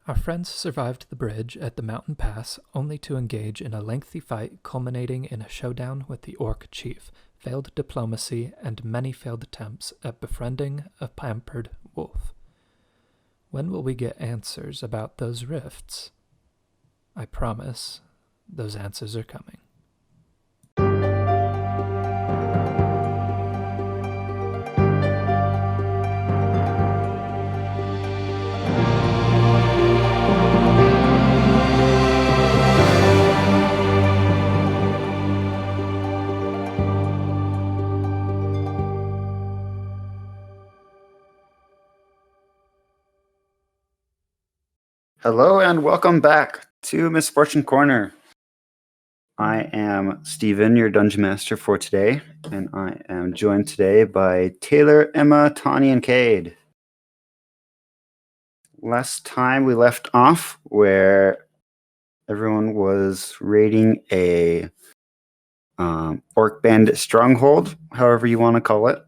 Our friends survived the bridge at the mountain pass only to engage in a lengthy fight culminating in a showdown with the Orc Chief, failed diplomacy, and many failed attempts at befriending a pampered wolf. When will we get answers about those rifts? I promise, those answers are coming. Hello and welcome back to Misfortune Corner. I am Steven, your Dungeon Master for today, and I am joined today by Taylor, Emma, Tawny, and Cade. Last time we left off where everyone was raiding a Orc Bandit stronghold, however you want to call it,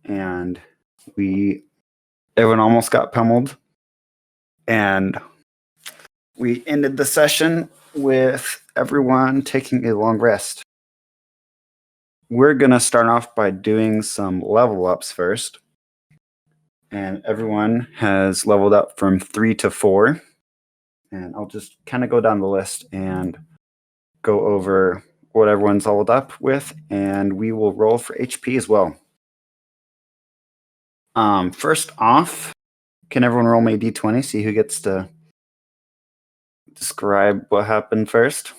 and everyone almost got pummeled. And we ended the session with everyone taking a long rest. We're going to start off by doing some level ups first. And everyone has leveled up from 3 to 4. And I'll just kind of go down the list and go over what everyone's leveled up with. And we will roll for HP as well. First off, can everyone roll me a d20, see who gets to describe what happened first?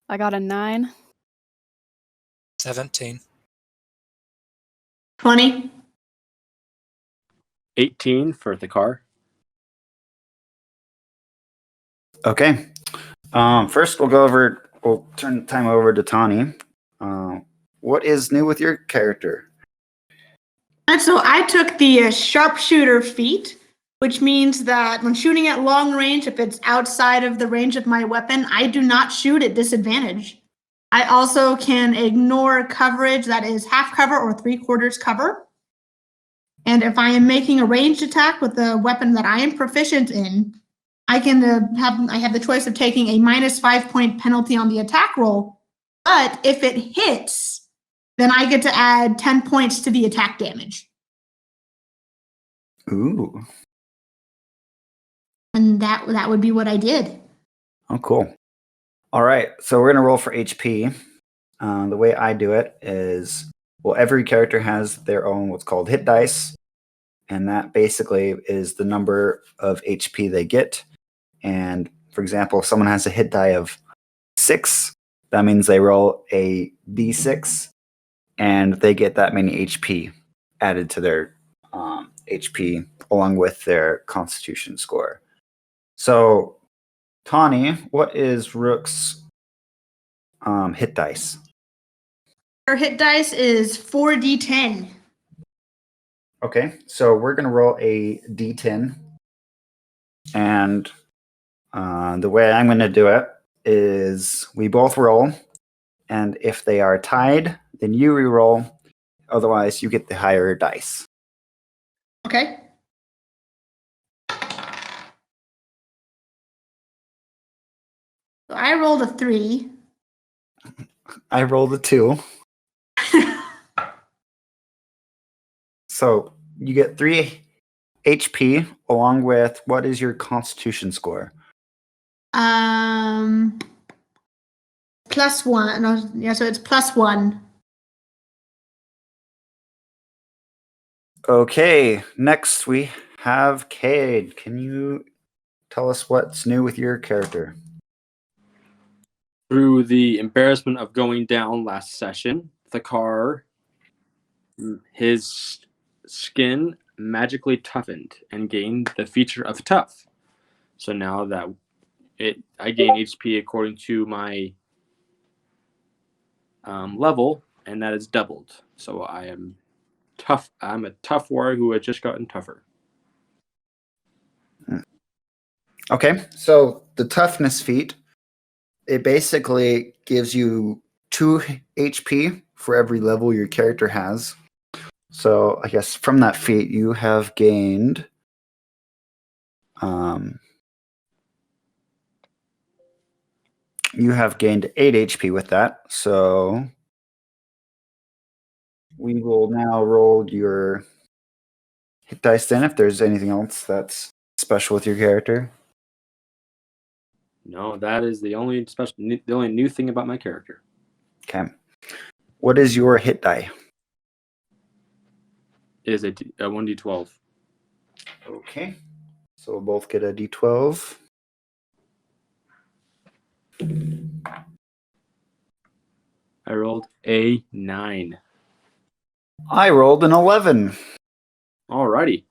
I got a 9. 17. 20. 18 for the car. Okay. First, we'll turn the time over to Tawny. What is new with your character? And so I took the sharpshooter feat, which means that when shooting at long range, if it's outside of the range of my weapon, I do not shoot at disadvantage. I also can ignore coverage that is half cover or 3/4 cover. And if I am making a ranged attack with the weapon that I am proficient in, I have the choice of taking a -5 point penalty on the attack roll. But if it hits, then I get to add 10 points to the attack damage. Ooh. And that would be what I did. Oh, cool. All right, so we're going to roll for HP. The way I do it is, every character has their own what's called hit dice, and that basically is the number of HP they get. And, for example, if someone has a hit die of 6, that means they roll a d6, and they get that many HP added to their HP along with their Constitution score. So, Tawny, what is Rook's hit dice? Her hit dice is 4d10. Okay, so we're going to roll a d10. And the way I'm going to do it is we both roll. And if they are tied, then you re-roll. Otherwise, you get the higher dice. Okay. So I rolled a 3. I rolled a 2. So you get 3 HP along with, what is your Constitution score? +1. No, yeah, so it's +1. Okay, next we have Cade. Can you tell us what's new with your character? Through the embarrassment of going down last session, the car, his skin magically toughened and gained the feature of tough. So now that I gain HP according to my level, and that is doubled. So I am tough. I'm a tough warrior who has just gotten tougher. Okay, so the toughness feat, it basically gives you 2 HP for every level your character has. So I guess from that feat, you have gained You have gained 8 HP with that, so we will now roll your hit dice then if there's anything else that's special with your character. No, that is the only new thing about my character. Okay. What is your hit die? It is a 1d12. Okay. So we'll both get a d12. I rolled a 9. I rolled an 11. Alrighty.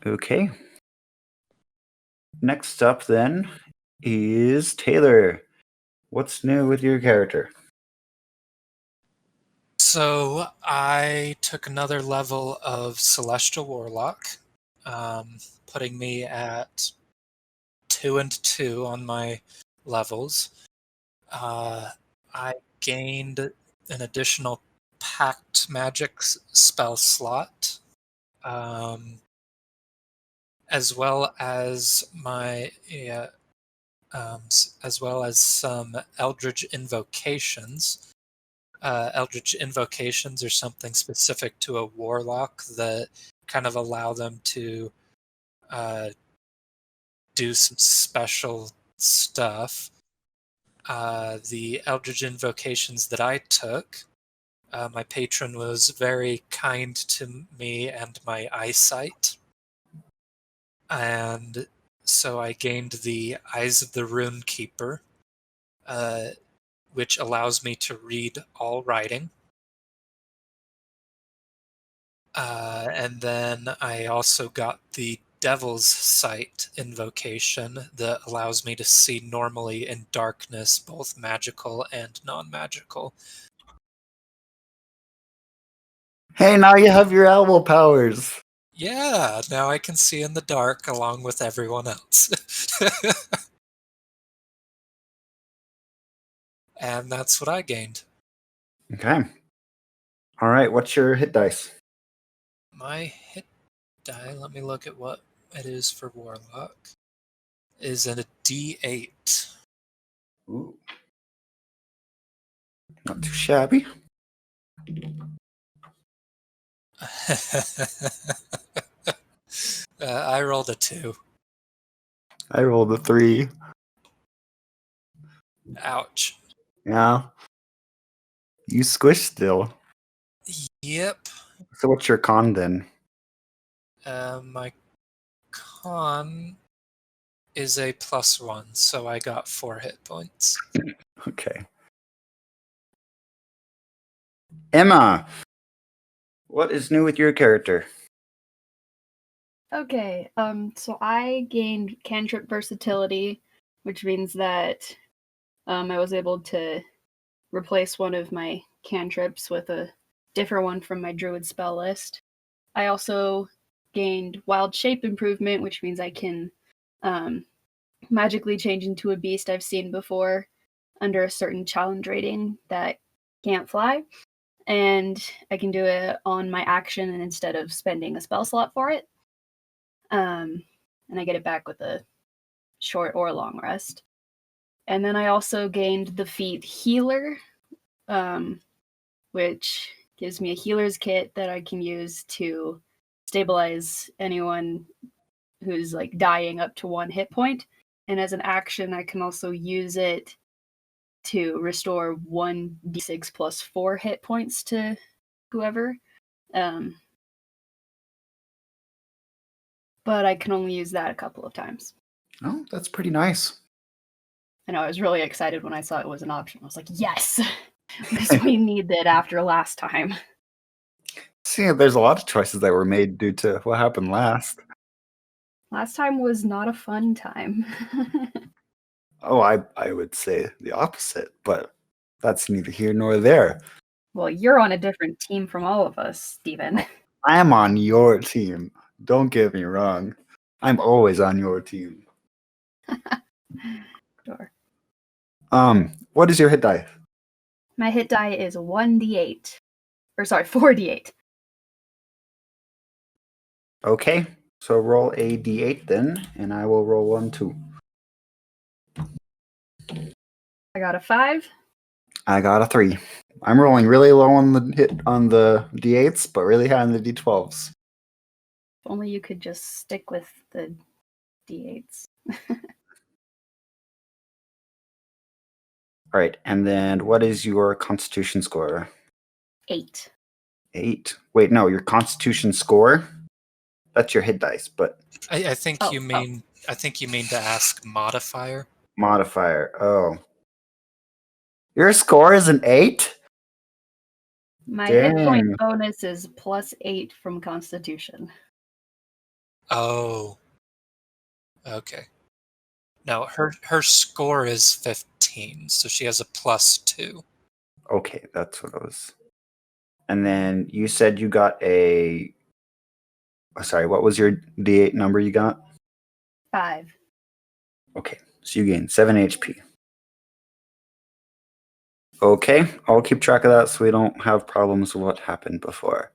Okay. Next up then is Taylor. What's new with your character? So I took another level of Celestial Warlock, putting me at 2 and 2 on my levels. I gained an additional Pact Magic spell slot, as well as some Eldritch Invocations. Eldritch Invocations are something specific to a warlock that kind of allow them to do some special stuff. The Eldritch Invocations that I took, my patron was very kind to me and my eyesight. And so I gained the Eyes of the Runekeeper, which allows me to read all writing. And then I also got the Devil's Sight invocation that allows me to see normally in darkness, both magical and non-magical. Hey, now you have your owl powers. Yeah, now I can see in the dark along with everyone else. And that's what I gained. Okay. All right, what's your hit dice? My hit die, let me look at what it is for Warlock, is a D8. Ooh. Not too shabby. I rolled a 2. I rolled a 3. Ouch. Yeah. You squish still. Yep. So what's your con then? My con is a +1, so I got 4 hit points. Okay. Emma, what is new with your character? Okay, so I gained cantrip versatility, which means that I was able to replace one of my cantrips with a different one from my druid spell list. I also gained wild shape improvement, which means I can magically change into a beast I've seen before under a certain challenge rating that can't fly. And I can do it on my action and instead of spending a spell slot for it. And I get it back with a short or long rest. And then I also gained the feat Healer, which gives me a healer's kit that I can use to stabilize anyone who's like dying up to 1 hit point. And as an action, I can also use it to restore 1d6 plus 4 hit points to whoever. But I can only use that a couple of times. Oh, that's pretty nice. I know, I was really excited when I saw it was an option. I was like, yes! Because we need that after last time. See, there's a lot of choices that were made due to what happened last. Last time was not a fun time. Oh, I would say the opposite, but that's neither here nor there. Well, you're on a different team from all of us, Steven. I am on your team. Don't get me wrong. I'm always on your team. Sure. What is your hit die? My hit die is 1d8. Or sorry, 4d8. Okay. So roll a d8 then, and I will roll 1 too. I got a 5. I got a 3. I'm rolling really low on the hit on the d8s, but really high on the d12s. If only you could just stick with the d8s. All right, and then what is your Constitution score? 8. 8. Wait, no, your Constitution score. That's your hit dice, but I think Oh, you mean I think you mean to ask modifier. modifier. Oh, your score is an 8. My hit point Dang. bonus is +8 from Constitution. Oh. Okay. No, her score is 15, so she has a +2. Okay, that's what it was. And then you said you got a. Sorry, what was your d8 number you got? 5. Okay, so you gain 7 HP. Okay, I'll keep track of that so we don't have problems with what happened before.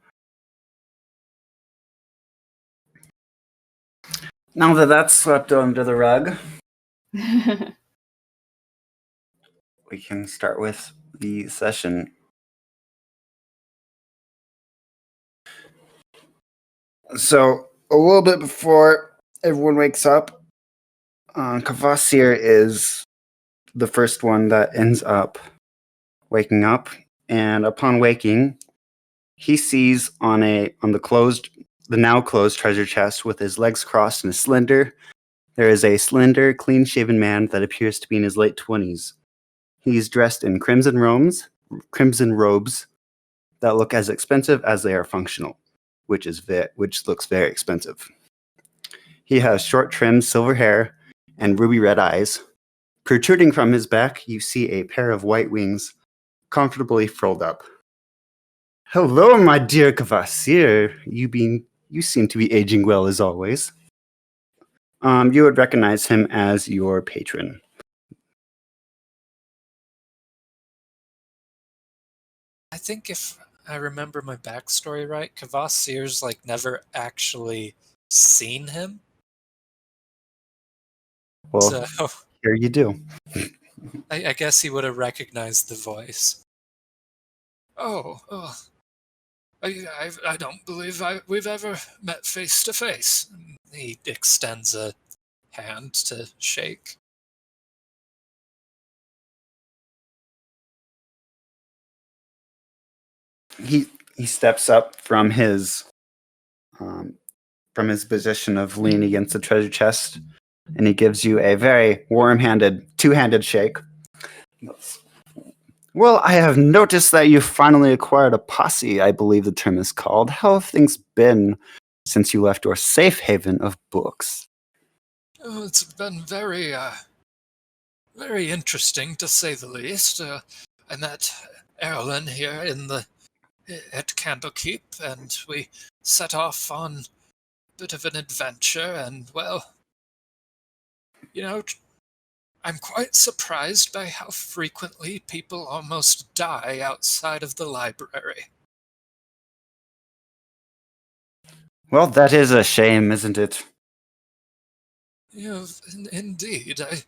Now that that's swept under the rug, we can start with the session. So, a little bit before everyone wakes up, Kvasir is the first one that ends up waking up, and upon waking, he sees on the now closed treasure chest with his legs crossed and slender. There is a slender, clean-shaven man that appears to be in his late 20s. He's dressed in crimson robes that look as expensive as they are functional, which looks very expensive. He has short, trimmed silver hair and ruby red eyes. Protruding from his back, you see a pair of white wings comfortably furled up. Hello, my dear Kvasir. You seem to be aging well as always. You would recognize him as your patron. I think if I remember my backstory right, Kvasir's never actually seen him. Well, So here you do. I guess he would have recognized the voice. Oh. I don't believe we've ever met face to face. He extends a hand to shake. He steps up from his position of leaning against the treasure chest, and he gives you a very two-handed shake. Well, I have noticed that you finally acquired a posse, I believe the term is called. How have things been since you left your safe haven of books? Oh, it's been very interesting to say the least. I met Erlen here at Candlekeep, and we set off on a bit of an adventure, and well, I'm quite surprised by how frequently people almost die outside of the library. Well, that is a shame, isn't it? Indeed. I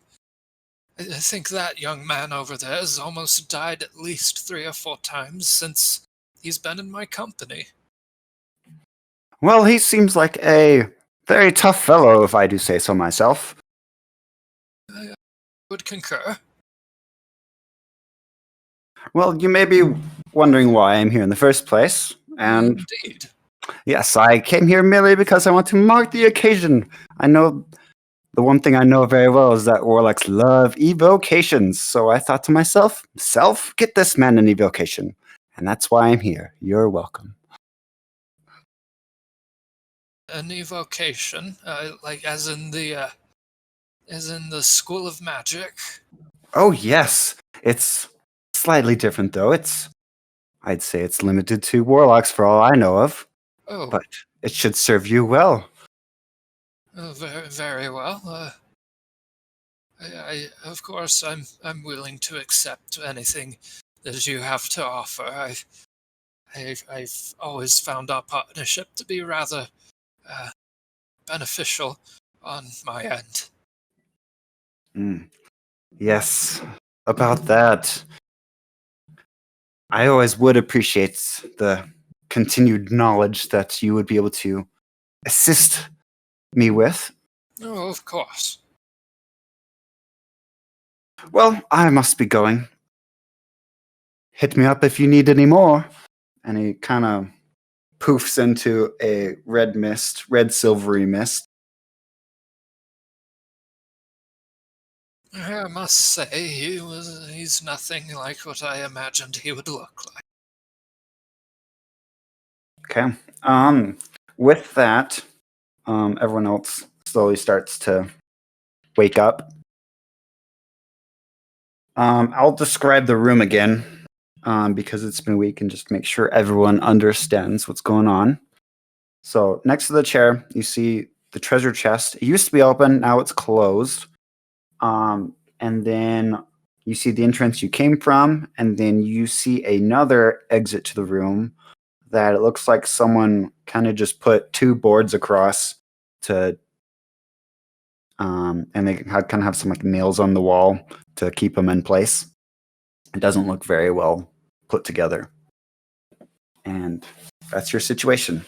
think that young man over there has almost died at least 3 or 4 times since he's been in my company. Well, he seems like a very tough fellow, if I do say so myself. I would concur. Well, you may be wondering why I'm here in the first place, and Indeed. yes, I came here merely because I want to mark the occasion. I know the one thing I know very well is that warlocks love evocations, so I thought to myself, get this man an evocation. And that's why I'm here. You're welcome. An evocation, as in the School of Magic. Oh, yes. It's slightly different, though. I'd say it's limited to warlocks for all I know of. Oh. But it should serve you well. Very, very well. Of course, I'm willing to accept anything that you have to offer. I've always found our partnership to be rather beneficial on my end. Yes, about that. I always would appreciate the continued knowledge that you would be able to assist me with. Oh, of course. Well, I must be going. Hit me up if you need any more. And he kind of poofs into a red silvery mist. I must say, he's nothing like what I imagined he would look like. Okay. With that, everyone else slowly starts to wake up. I'll describe the room again, because it's been a week, and just make sure everyone understands what's going on. So next to the chair, you see the treasure chest. It used to be open, now it's closed. And then you see the entrance you came from, and then you see another exit to the room that it looks like someone kind of just put two boards across to, and they kind of have some like nails on the wall to keep them in place. It doesn't look very well put together. And that's your situation.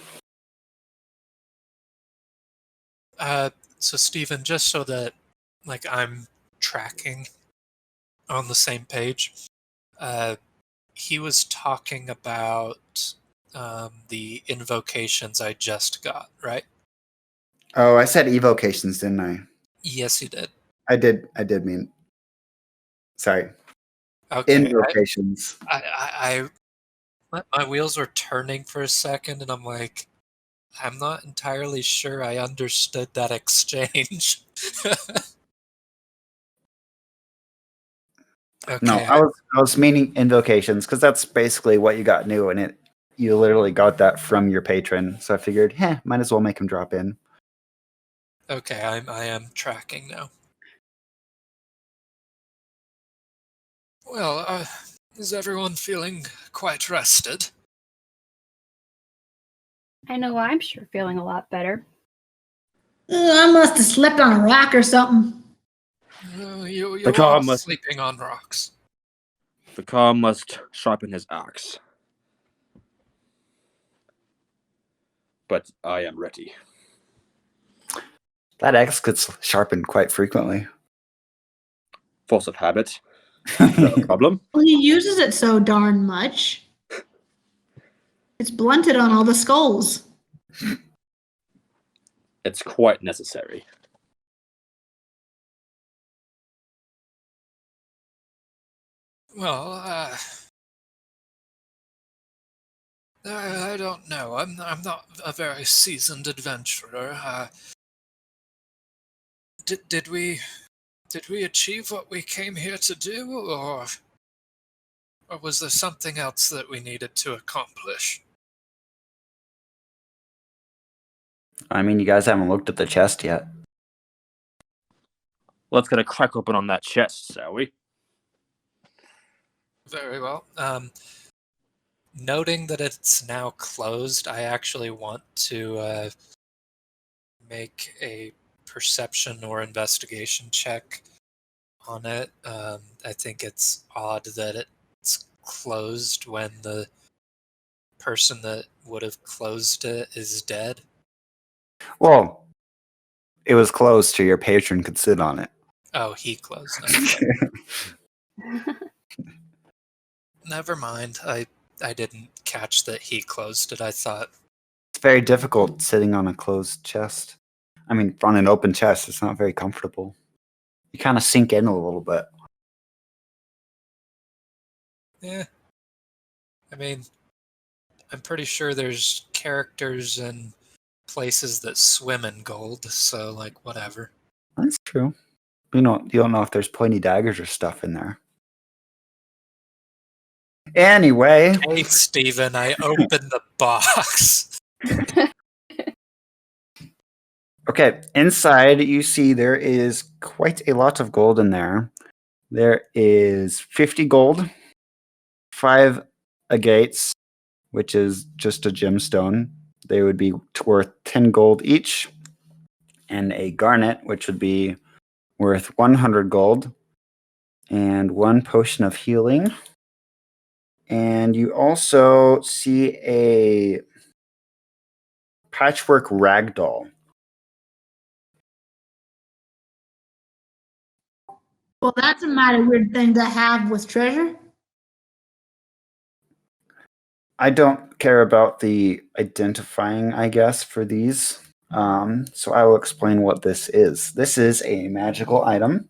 So Stephen, just so that like I'm tracking on the same page, he was talking about the invocations I just got, right? Oh, I said evocations, didn't I? Yes, you did. I did mean. Sorry. Okay. Invocations. My wheels were turning for a second, and I'm like, I'm not entirely sure I understood that exchange. Okay. No, I was meaning invocations because that's basically what you got new, and you literally got that from your patron. So I figured, might as well make him drop in. Okay, I am tracking now. Well, is everyone feeling quite rested? I know I'm sure feeling a lot better. I must have slept on a rock or something. You The car are must- sleeping on rocks. The car must sharpen his axe. But I am ready. That axe gets sharpened quite frequently. Force of habit. No problem. Well, he uses it so darn much. It's blunted on all the skulls. It's quite necessary. Well, I don't know. I'm not a very seasoned adventurer. Did we achieve what we came here to do, or was there something else that we needed to accomplish? I mean, you guys haven't looked at the chest yet. Let's get a crack open on that chest, shall we? Very well. Noting that it's now closed, I actually want to make a perception or investigation check on it. I think it's odd that it's closed when the person that would have closed it is dead. Well, it was closed so your patron could sit on it. Oh, he closed it. Never mind. I didn't catch that he closed it. I thought... It's very difficult sitting on a closed chest. I mean, on an open chest, it's not very comfortable. You kind of sink in a little bit. Yeah. I mean, I'm pretty sure there's characters and places that swim in gold, so, like, whatever. That's true. You don't know if there's pointy daggers or stuff in there. Anyway. Hey, Steven, I opened the box. Okay, inside you see there is quite a lot of gold in there. There is 50 gold, 5 agates, which is just a gemstone. They would be worth 10 gold each. and a garnet, which would be worth 100 gold, and 1 potion of healing. And you also see a patchwork ragdoll. Well, that's a mighty weird thing to have with treasure. I don't care about the identifying, I guess, for these. So I will explain what this is. This is a magical item.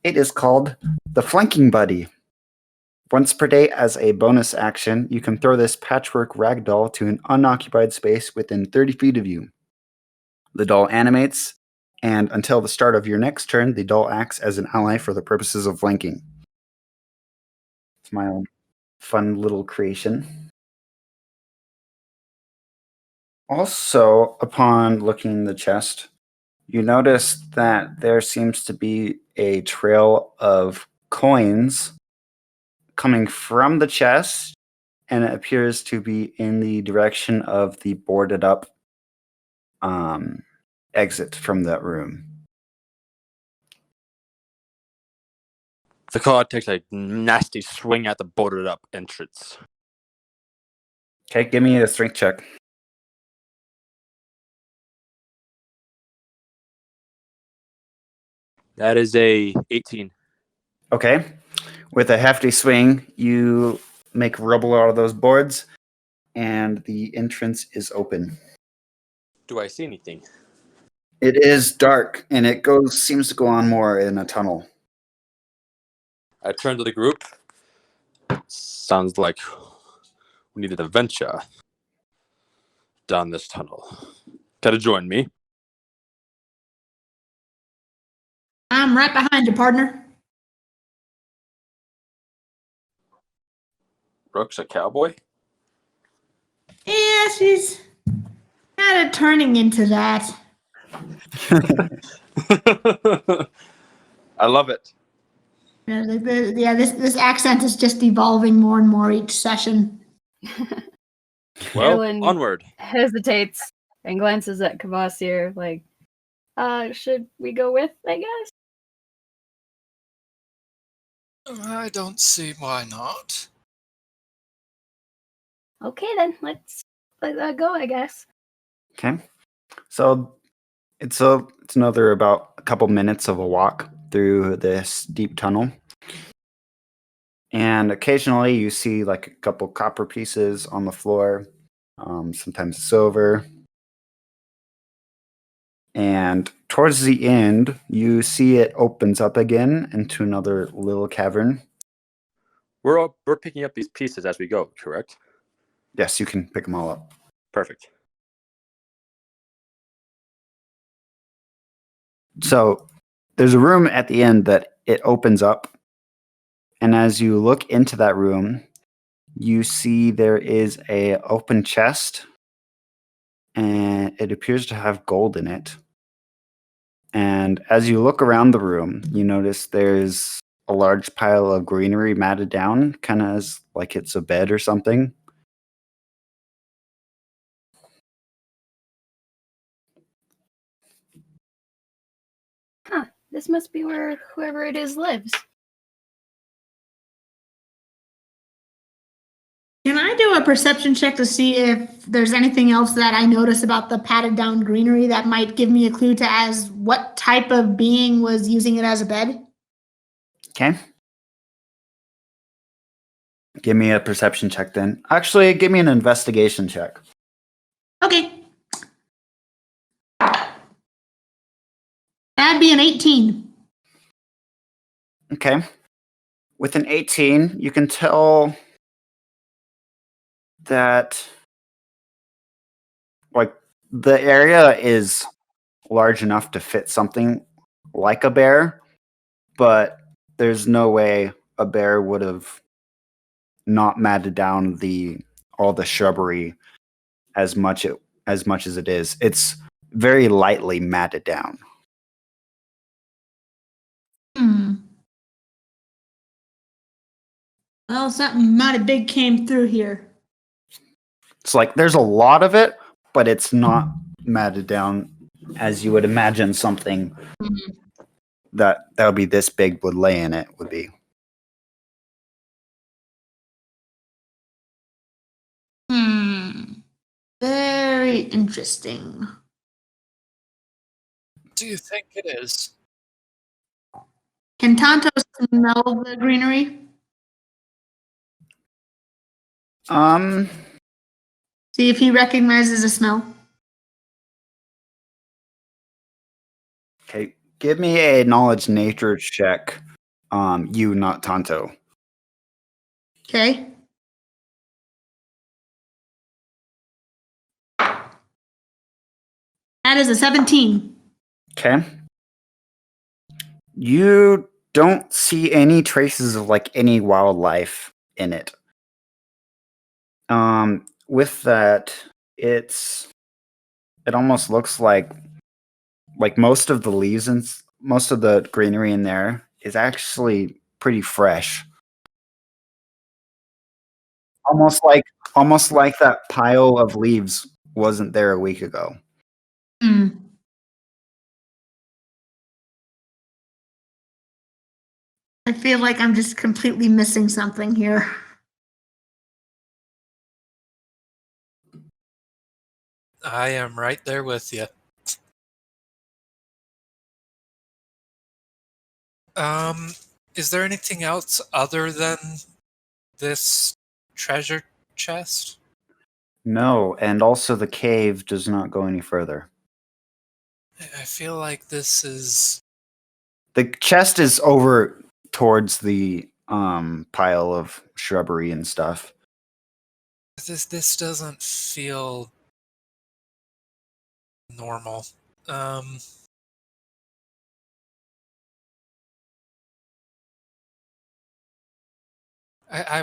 It is called the Flanking Buddy. Once per day, as a bonus action, you can throw this patchwork ragdoll to an unoccupied space within 30 feet of you. The doll animates, and until the start of your next turn, the doll acts as an ally for the purposes of flanking. It's my own fun little creation. Also, upon looking in the chest, you notice that there seems to be a trail of coins coming from the chest, and it appears to be in the direction of the boarded up exit from that room. The car takes a nasty swing at the boarded up entrance. Okay, give me a strength check. That is a 18. Okay. With a hefty swing, you make rubble out of those boards, and the entrance is open. Do I see anything? It is dark, and it seems to go on more in a tunnel. I turn to the group. Sounds like we need an adventure down this tunnel. Gotta join me. I'm right behind you, partner. Rook's a cowboy? Yeah, she's kind of turning into that. I love it. Yeah, this accent is just evolving more and more each session. Well, Erlen onward. hesitates and glances at Kvasir like, should we go with, I guess? I don't see why not. Okay then, let's go, I guess. Okay. So it's another about a couple minutes of a walk through this deep tunnel. And occasionally you see like a couple copper pieces on the floor, sometimes silver. And towards the end, you see it opens up again into another little cavern. We're picking up these pieces as we go, correct? Yes, you can pick them all up. Perfect. So there's a room at the end that it opens up. And as you look into that room, you see there is a open chest, and it appears to have gold in it. And as you look around the room, you notice there's a large pile of greenery matted down, kind of as like it's a bed or something. Huh, this must be where whoever it is lives. Can I do a perception check to see if there's anything else that I notice about the padded down greenery that might give me a clue to as what type of being was using it as a bed? Okay. Give me a perception check then. Actually, give me an investigation check. Okay. That'd be an 18. Okay. With an 18, you can tell that like the area is large enough to fit something like a bear, but there's no way a bear would have not matted down all the shrubbery as much as it is. It's very lightly matted down. Well, something mighty big came through here. It's like there's a lot of it, but it's not matted down as you would imagine something that would be this big would lay in it would be. Very interesting. Do you think it is? Can Tonto smell the greenery? See if he recognizes a smell. Okay, give me a knowledge nature check. You, not Tonto. Okay. That is a 17. Okay. You don't see any traces of like any wildlife in it. With that, it almost looks like most of the leaves and most of the greenery in there is actually pretty fresh. Almost like that pile of leaves wasn't there a week ago. I feel like I'm just completely missing something here. I am right there with you. Is there anything else other than this treasure chest? No, and also the cave does not go any further. I feel like this is... The chest is over towards the pile of shrubbery and stuff. This doesn't feel normal. I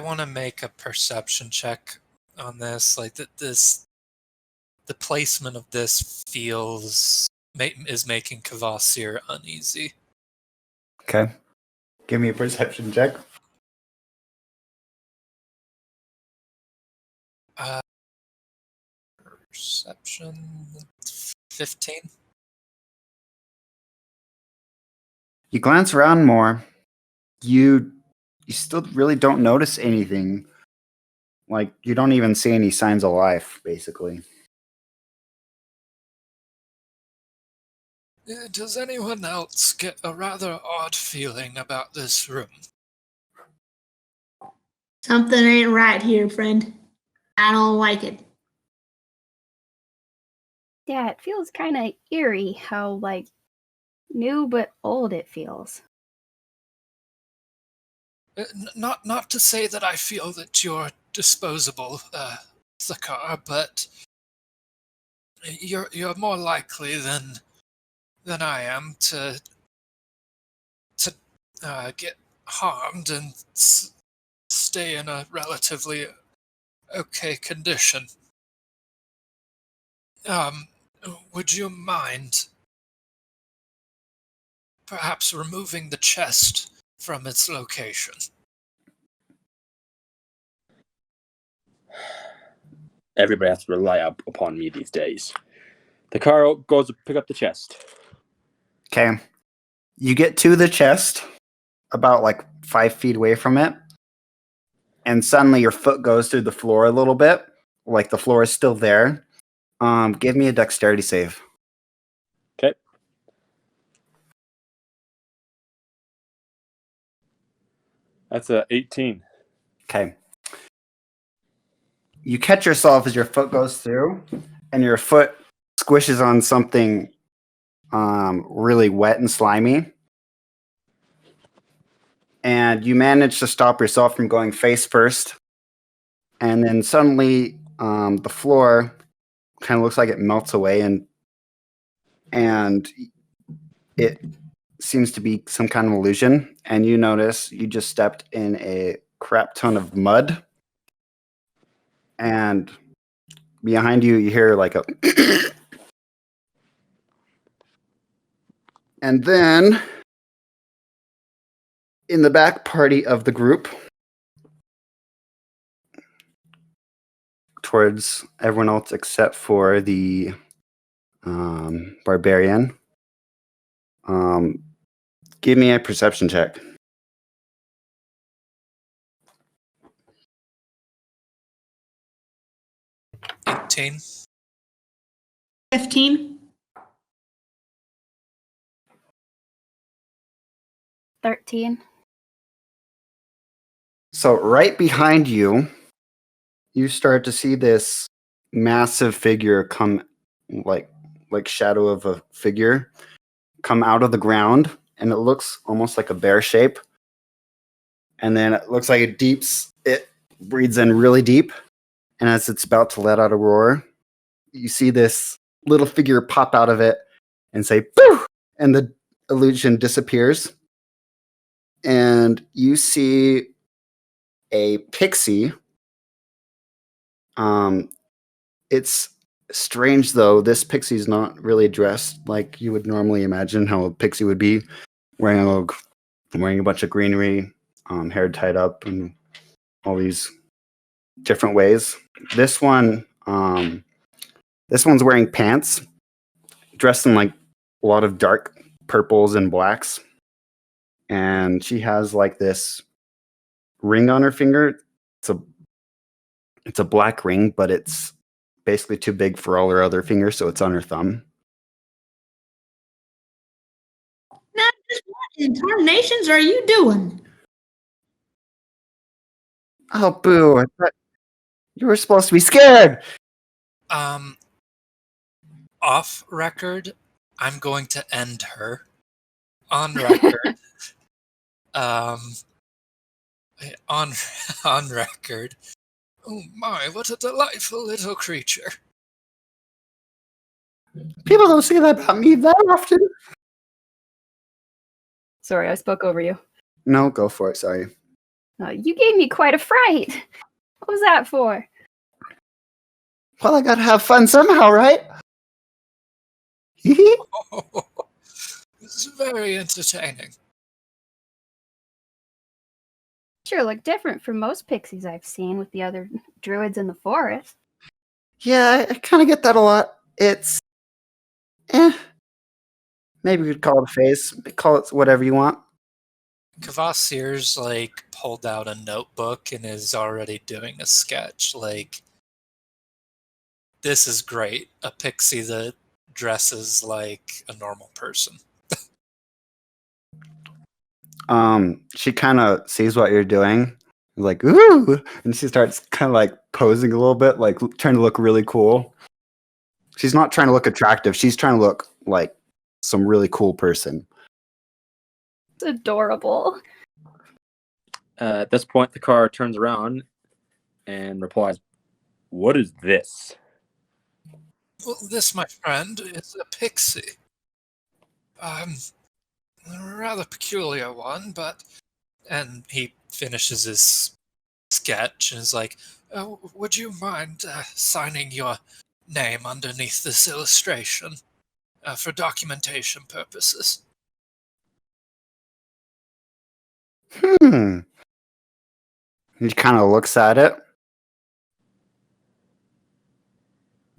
want to make a perception check on this. Like the placement of this is making Kvasir uneasy. Okay. Give me a perception check. Perception 15. You glance around more. You still really don't notice anything. Like, you don't even see any signs of life, basically. Does anyone else get a rather odd feeling about this room? Something ain't right here, friend. I don't like it. Yeah, it feels kind of eerie how, like, new but old it feels. Not to say that I feel that you're disposable, Zakar, but you're more likely than I am to get harmed and stay in a relatively okay condition. Would you mind perhaps removing the chest from its location? Everybody has to rely upon me these days. The car goes to pick up the chest. Okay. You get to the chest, about like 5 feet away from it, and suddenly your foot goes through the floor a little bit. Like the floor is still there. Give me a dexterity save. Okay. That's a 18. Okay. You catch yourself as your foot goes through, and your foot squishes on something really wet and slimy. And you manage to stop yourself from going face first. And then suddenly the floor kind of looks like it melts away, and it seems to be some kind of illusion. And you notice you just stepped in a crap ton of mud. And behind you, you hear like a... And then in the back party of the group, towards everyone else except for the barbarian. Give me a perception check. 18. 15. 13. So right behind you, you start to see this massive figure come, like shadow of a figure, come out of the ground, and it looks almost like a bear shape. And then it looks like it breathes in really deep. And as it's about to let out a roar, you see this little figure pop out of it and say, "Boo!" And the illusion disappears. And you see a pixie. It's strange though. This pixie's not really dressed like you would normally imagine how a pixie would be, wearing a bunch of greenery, hair tied up, and all these different ways. This one's wearing pants, dressed in like a lot of dark purples and blacks, and she has like this ring on her finger. It's a black ring, but it's basically too big for all her other fingers, so it's on her thumb. Now, just what in tarnations are you doing? Oh, boo! I thought you were supposed to be scared. Off record, I'm going to end her. On record, on record. Oh my, what a delightful little creature. People don't say that about me that often. Sorry, I spoke over you. No, go for it. Sorry. You gave me quite a fright. What was that for? Well, I gotta have fun somehow, right? Oh, this is very entertaining. Sure look different from most pixies I've seen with the other druids in the forest. Yeah, I kind of get that a lot. It's, maybe we could call it a phase. Call it whatever you want. Kvasir's like pulled out a notebook and is already doing a sketch. Like, this is great. A pixie that dresses like a normal person. She kind of sees what you're doing, like, ooh, and she starts kind of like posing a little bit, like trying to look really cool. She's not trying to look attractive. She's trying to look like some really cool person. It's adorable. At this point, the car turns around and replies, "What is this?" Well, this, my friend, is a pixie. A rather peculiar one, but... And he finishes his sketch and is like, oh, would you mind signing your name underneath this illustration for documentation purposes? He kind of looks at it.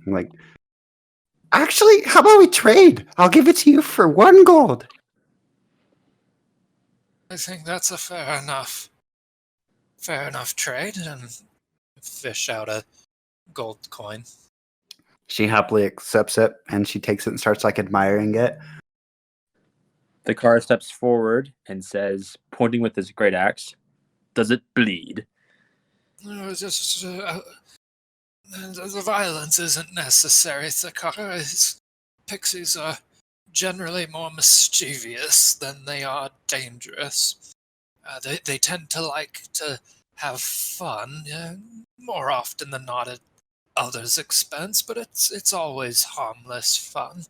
Like, actually, how about we trade? I'll give it to you for 1 gold. I think that's a fair enough trade, and fish out a gold coin. She happily accepts it, and she takes it and starts like admiring it. The car steps forward and says, pointing with his great axe, "Does it bleed?" The violence isn't necessary, Thakara. Pixies are generally more mischievous than they are dangerous. They tend to like to have fun, more often than not at others' expense, but it's always harmless fun.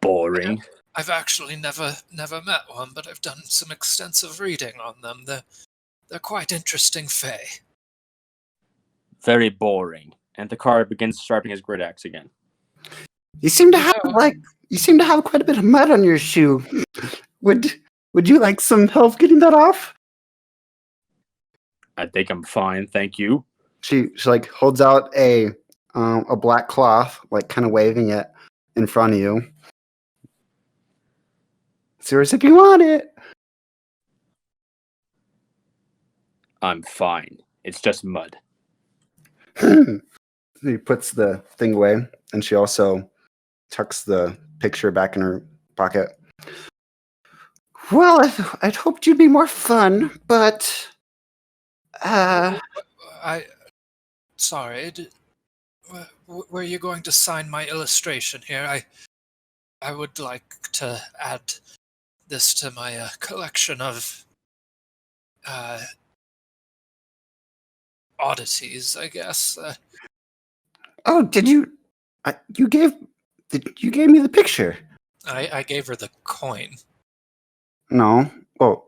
Boring. I've actually never met one, but I've done some extensive reading on them. They're quite interesting fae. Very boring. And the car begins sharpening his great axe again. You seem to have quite a bit of mud on your shoe. Would you like some help getting that off? I think I'm fine, thank you. She like holds out a black cloth, like kind of waving it. in front of you. It's yours if you want it. I'm fine. It's just mud. He puts the thing away, and she also tucks the picture back in her pocket. Well, I'd hoped you'd be more fun, but Sorry. Were you going to sign my illustration here? I would like to add this to my collection of oddities, I guess. oh, did you? You gave me the picture? I gave her the coin. No. Oh.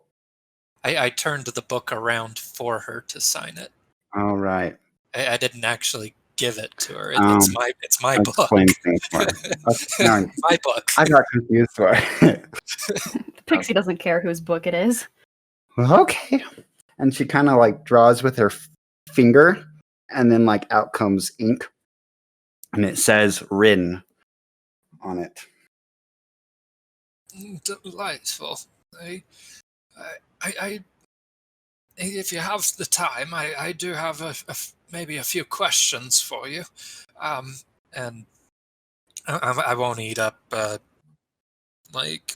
I turned the book around for her to sign it. All right. I didn't actually give it to her. It's my book. Explain things more. No, My book. I got confused for it. The pixie doesn't care whose book it is. Okay. And she kind of like draws with her finger, and then like out comes ink, and it says "Rin" on it. Delightful. If you have the time, I do have maybe a few questions for you, and I won't eat up like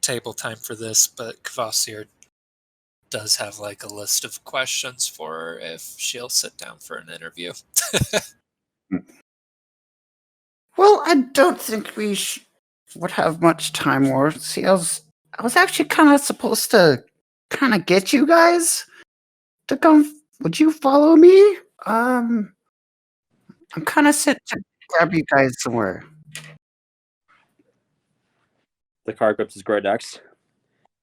table time for this, but Kvasir does have like a list of questions for her if she'll sit down for an interview. Well, I don't think we would have much time more. See, I was actually kind of supposed to kind of get you guys to come. Would you follow me? I'm kind of set to grab you guys somewhere. The car grips his great axe.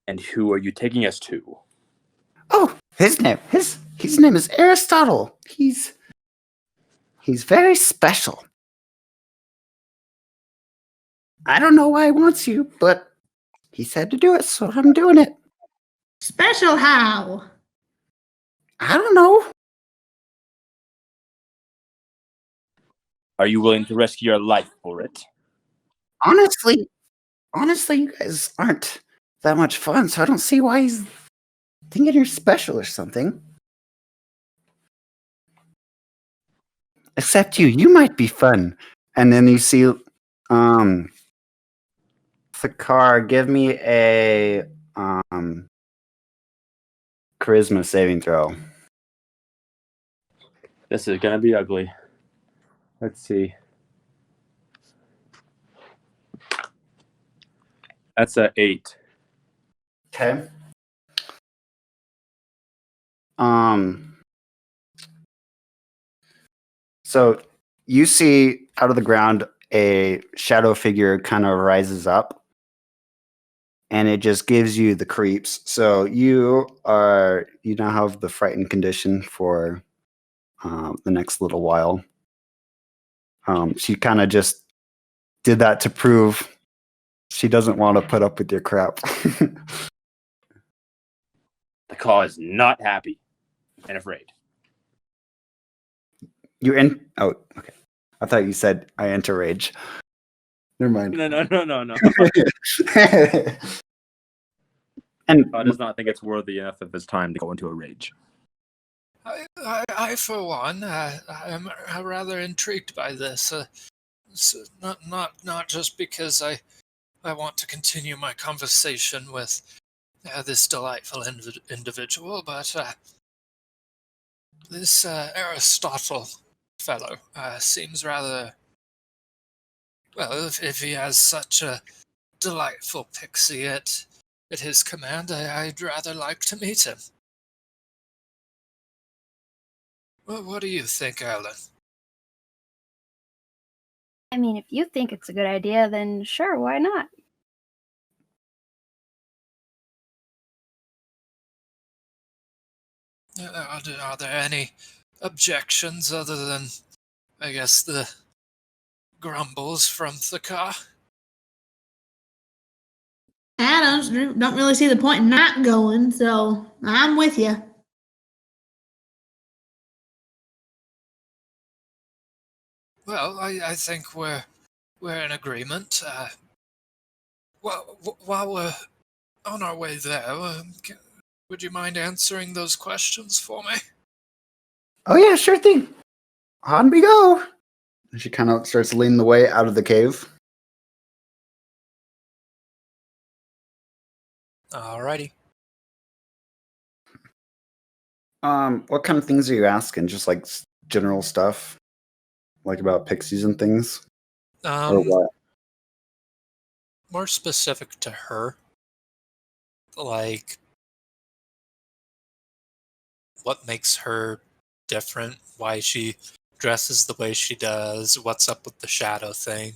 And who are you taking us to? Oh, his name is Aristotle. He's very special. I don't know why he wants you, but he said to do it, so I'm doing it. Special how? I don't know. Are you willing to risk your life for it? Honestly, you guys aren't that much fun, so I don't see why he's thinking you're special or something. Except you might be fun. And then you see, Sakar, give me a charisma saving throw. This is gonna be ugly. Let's see. That's a 8. Okay. So you see out of the ground a shadow figure kind of rises up, and it just gives you the creeps. So you now have the frightened condition for the next little while. She kind of just did that to prove she doesn't want to put up with your crap. The car is not happy and afraid. You're in. Oh, okay. I thought you said I enter rage. Never mind. No. And God does not think it's worthy enough of his time to go into a rage. I for one, am rather intrigued by this. So not just because I want to continue my conversation with this delightful individual, but this Aristotle fellow seems rather well. If he has such a delightful pixie at his command, I'd rather like to meet him. Well, what do you think, Alan? I mean, if you think it's a good idea, then sure, why not? Are there any objections other than, I guess, the grumbles from the car? I don't really see the point in not going, so I'm with you. Well, I think we're We're in agreement. While we're on our way there, would you mind answering those questions for me? Oh yeah, sure thing. On we go. And she kind of starts leading the way out of the cave. Alrighty. What kind of things are you asking? Just like general stuff, like about pixies and things, or what? More specific to her. Like, what makes her different? Why she dresses the way she does? What's up with the shadow thing?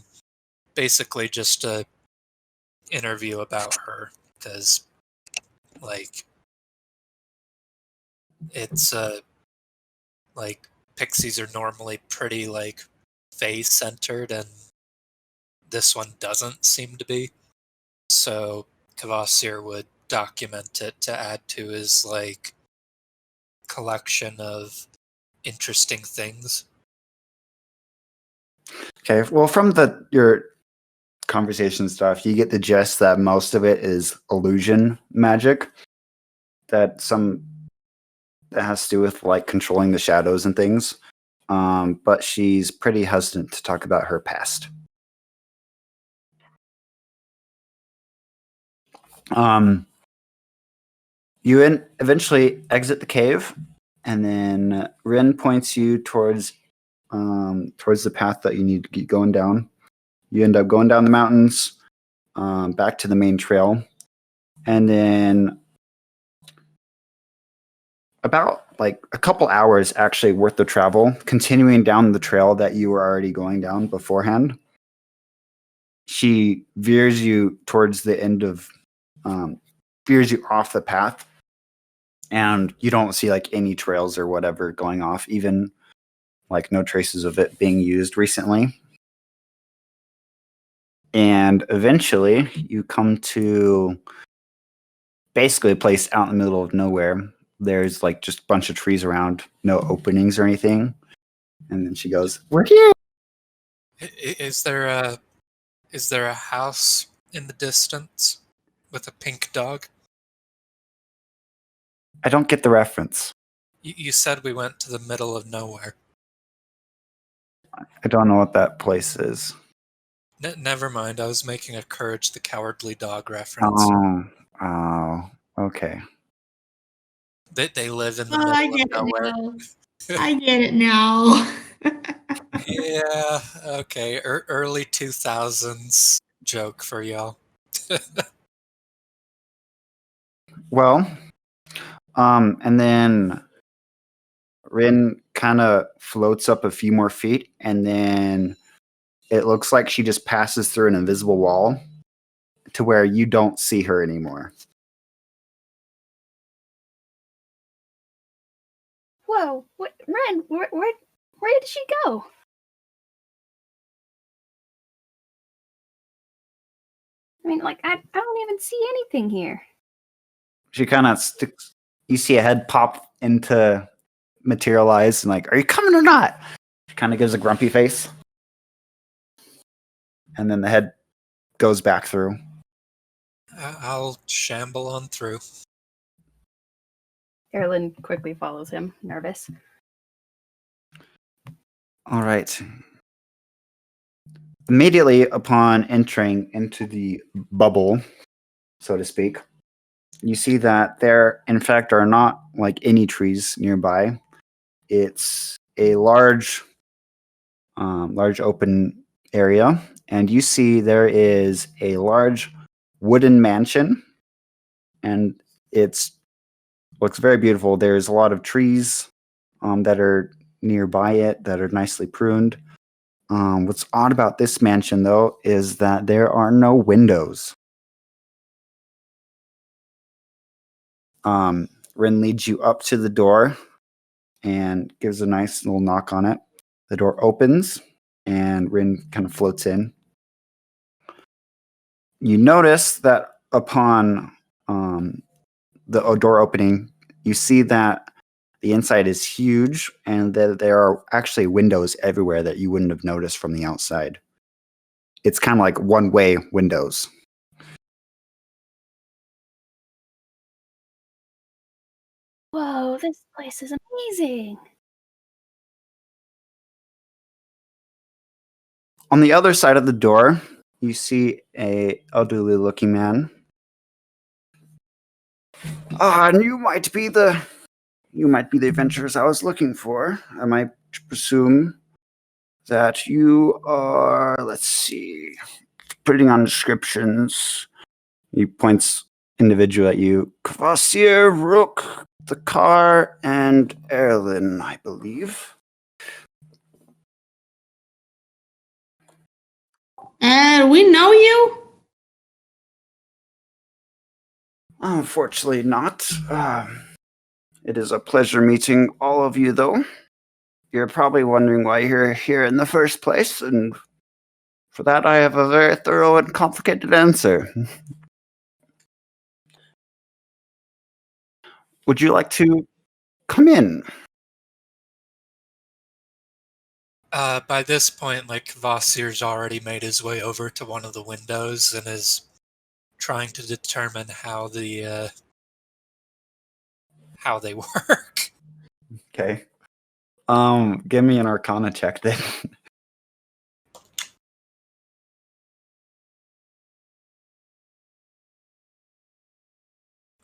Basically, just a interview about her, because, like, it's like pixies are normally pretty like face centered, and this one doesn't seem to be. So Kvasir would document it to add to his like collection of interesting things. Okay, well, from your conversation stuff, you get the gist that most of it is illusion magic. That has to do with like controlling the shadows and things. But she's pretty hesitant to talk about her past. You eventually exit the cave, and then Rin points you towards the path that you need to keep going down. You end up going down the mountains, back to the main trail, and then about like a couple hours actually worth of travel, continuing down the trail that you were already going down beforehand. She veers you towards the end of, veers you off the path, and you don't see like any trails or whatever going off, even like no traces of it being used recently. And eventually you come to basically a place out in the middle of nowhere. There's like just a bunch of trees around, no openings or anything. And then she goes, "We're here." Is there a house in the distance with a pink dog? I don't get the reference. You said we went to the middle of nowhere. I don't know what that place is. Never mind. I was making a Courage the Cowardly Dog reference. Oh, okay. They live in the Oh, I middle get of it nowhere. now. I get it now. Yeah, okay. Early 2000s joke for y'all. Well, and then Rin kind of floats up a few more feet, and then it looks like she just passes through an invisible wall to where you don't see her anymore. Whoa, Ren, where did she go? I mean, like, I don't even see anything here. She kind of sticks. You see a head pop into materialize, and like, "Are you coming or not?" She kind of gives a grumpy face, and then the head goes back through. I'll shamble on through. Erlyn quickly follows him, nervous. All right. Immediately upon entering into the bubble, so to speak, you see that there, in fact, are not like any trees nearby. It's a large open area, and you see there is a large wooden mansion, and it's looks very beautiful. There's a lot of trees that are nearby it that are nicely pruned. What's odd about this mansion, though, is that there are no windows. Rin leads you up to the door and gives a nice little knock on it. The door opens, and Rin kind of floats in. You notice that upon the door opening, you see that the inside is huge and that there are actually windows everywhere that you wouldn't have noticed from the outside. it's kind of like one-way windows. Whoa, this place is amazing. On the other side of the door, you see a elderly-looking man. And you might be the adventurers I was looking for. I might presume that you are, let's see, putting on descriptions. He points individual at you. Kvasir, Rook, the car, and Erlin, I believe. And we know you? Unfortunately not. It is a pleasure meeting all of you, though. You're probably wondering why you're here in the first place, and for that I have a very thorough and complicated answer. Would you like to come in? By this point, like, Kvasir's already made his way over to one of the windows and is trying to determine how they work. Okay. Give me an Arcana check then.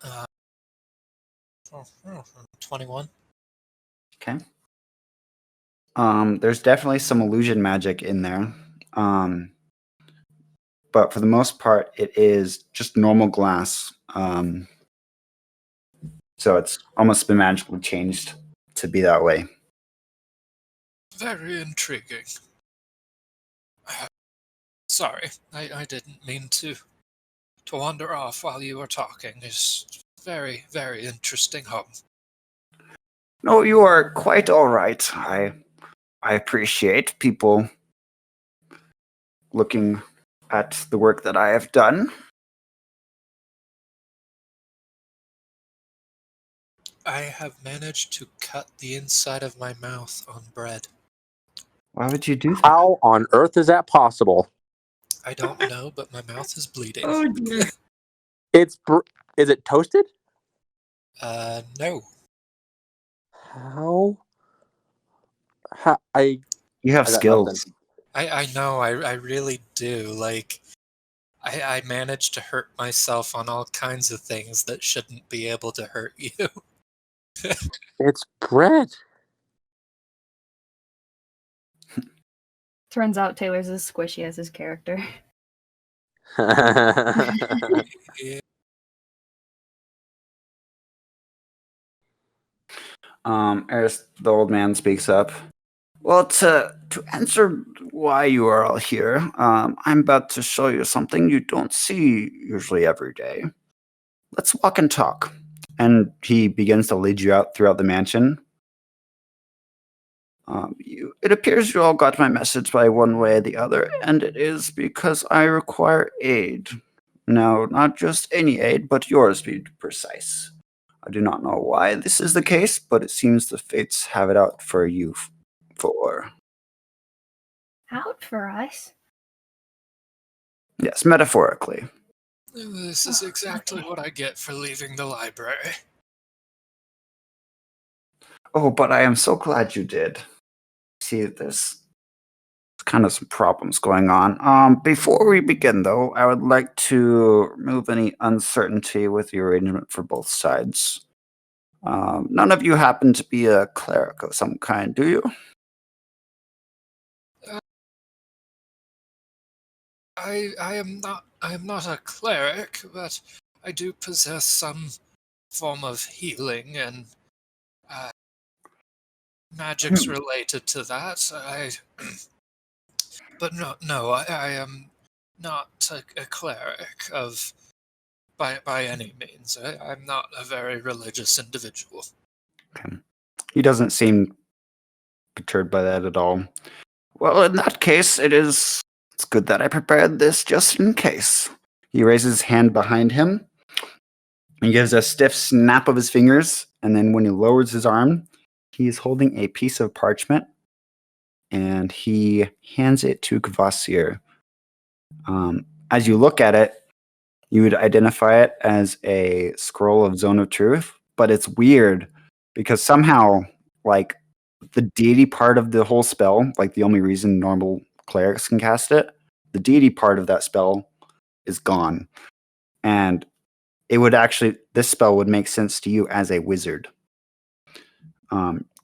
Uh, 21. Okay. There's definitely some illusion magic in there. But for the most part, it is just normal glass. So it's almost been magically changed to be that way. Very intriguing. Sorry, I didn't mean to wander off while you were talking. It's very, very interesting home. No, you are quite all right. I appreciate people looking at the work that I have done. I have managed to cut the inside of my mouth on bread. Why would you do that? How on earth is that possible? I don't know, but my mouth is bleeding. Oh dear. Is it toasted? No. How? You have I got skills. nothing. I know, I really do. Like, I managed to hurt myself on all kinds of things that shouldn't be able to hurt you. It's bread. Turns out Taylor's as squishy as his character. Yeah. As the old man speaks up. Well, to answer why you are all here, I'm about to show you something you don't see usually every day. Let's walk and talk. And he begins to lead you out throughout the mansion. It appears you all got my message by one way or the other, and it is because I require aid. Now, not just any aid, but yours, to be precise. I do not know why this is the case, but it seems the fates have it out for you four. Out for us? Yes, metaphorically. This is exactly what I get for leaving the library. Oh, but I am so glad you did. See, there's kind of some problems going on. Before we begin, though, I would like to remove any uncertainty with the arrangement for both sides. None of you happen to be a cleric of some kind, do you? I am not a cleric, but I do possess some form of healing and magics related to that. But no, I am not a cleric of by any means. I'm not a very religious individual. Okay. He doesn't seem perturbed by that at all. Well, in that case, it's good that I prepared this just in case. He raises his hand behind him and gives a stiff snap of his fingers, and then when he lowers his arm, he is holding a piece of parchment, and he hands it to Kvasir. As you look at it, you would identify it as a scroll of Zone of Truth, but it's weird because somehow, like, the deity part of the whole spell, like the only reason normal clerics can cast it, the deity part of that spell is gone. And this spell would make sense to you as a wizard.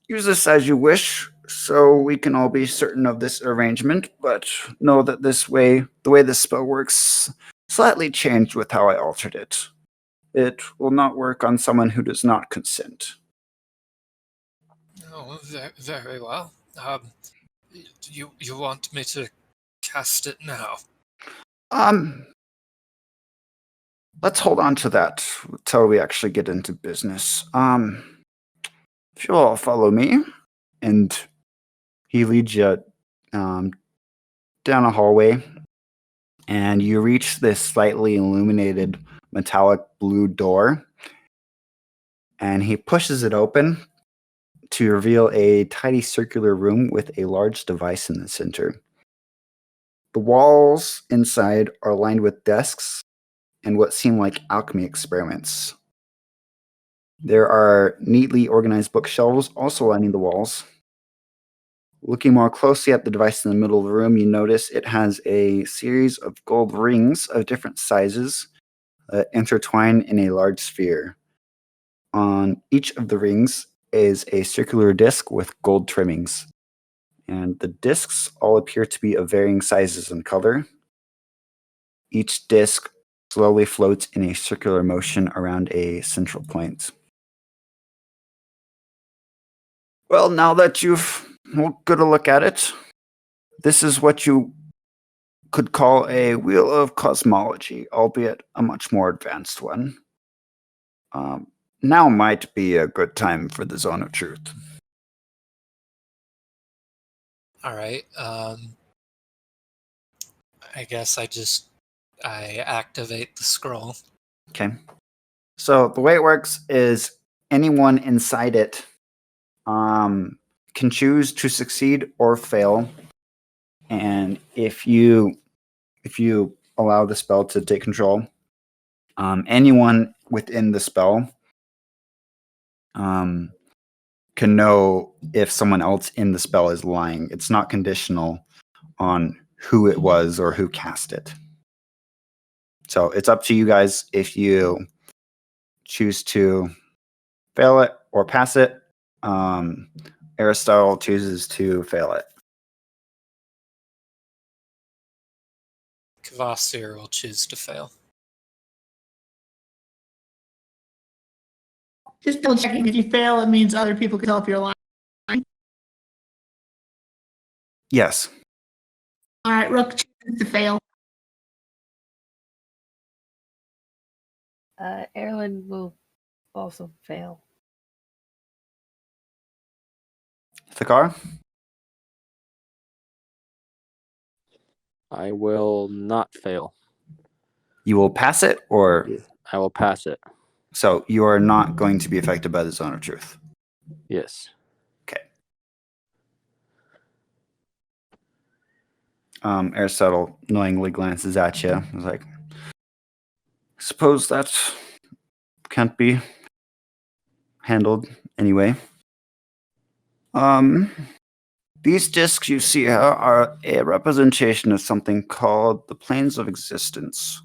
Use this as you wish, so we can all be certain of this arrangement, but know that the way this spell works, slightly changed with how I altered it. It will not work on someone who does not consent. Oh, very well. You want me to cast it now? Let's hold on to that until we actually get into business. If you'll all follow me, and he leads you down a hallway, and you reach this slightly illuminated metallic blue door, and he pushes it open to reveal a tidy circular room with a large device in the center. The walls inside are lined with desks and what seem like alchemy experiments. There are neatly organized bookshelves also lining the walls. Looking more closely at the device in the middle of the room, you notice it has a series of gold rings of different sizes that intertwine in a large sphere. On each of the rings is a circular disc with gold trimmings, and the discs all appear to be of varying sizes and color. Each disc slowly floats in a circular motion around a central point. Well, now that you've got a look at it, this is what you could call a wheel of cosmology, albeit a much more advanced one. Now might be a good time for the Zone of Truth. All right. I guess I activate the scroll. Okay. So the way it works is anyone inside it can choose to succeed or fail. And if you allow the spell to take control, anyone within the spell can know if someone else in the spell is lying. It's not conditional on who it was or who cast it. So it's up to you guys if you choose to fail it or pass it. Aristotle chooses to fail it. Kvasir will choose to fail. Just double checking. If you fail, it means other people can tell if you're lying. Yes. All right, Rook chooses to fail. Erlen will also fail. Thakar? I will not fail. You will pass it, or I will pass it. so you are not going to be affected by the Zone of Truth. Yes. Okay. Aristotle knowingly glances at you. He's like, suppose that can't be handled anyway. These discs you see here are a representation of something called the planes of existence.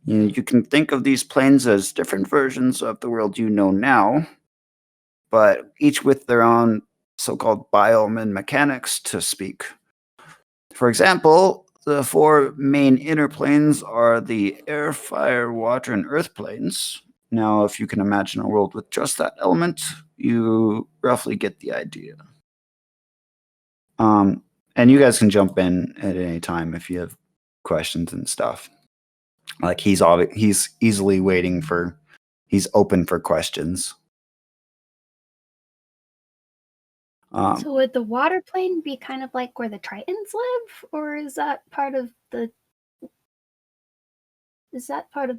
You can think of these planes as different versions of the world you know now, but each with their own so-called biome and mechanics to speak. For example, the four main inner planes are the air, fire, water, and earth planes. Now, if you can imagine a world with just that element, you roughly get the idea. And you guys can jump in at any time if you have questions and stuff. Like he's easily he's open for questions. So would the water plane be kind of like where the Tritons live, or is that part of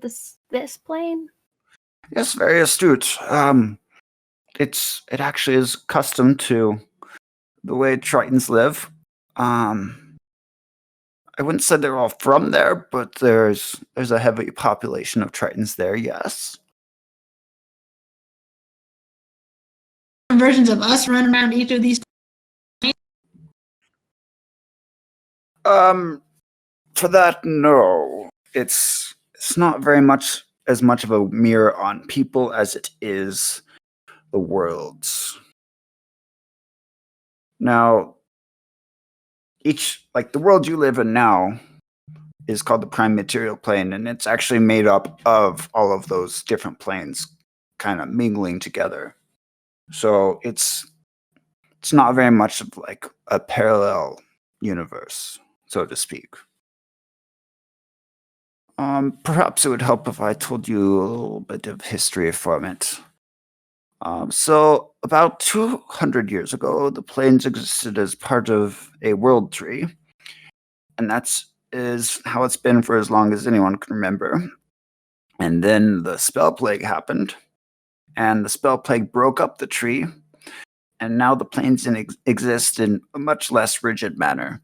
this plane? Yes, very astute. It actually is custom to the way Tritons live. I wouldn't say they're all from there, but there's a heavy population of Tritons there, yes. Versions of us run around each of these. For that, no. It's not very much as much of a mirror on people as it is the worlds. Now, the world you live in now is called the prime material plane, and it's actually made up of all of those different planes kind of mingling together. So it's not very much of like a parallel universe, so to speak. Perhaps it would help if I told you a little bit of history from it. So about 200 years ago, the planes existed as part of a world tree, and is how it's been for as long as anyone can remember. And then the spell plague happened, and the spell plague broke up the tree, and now the planes exist in a much less rigid manner.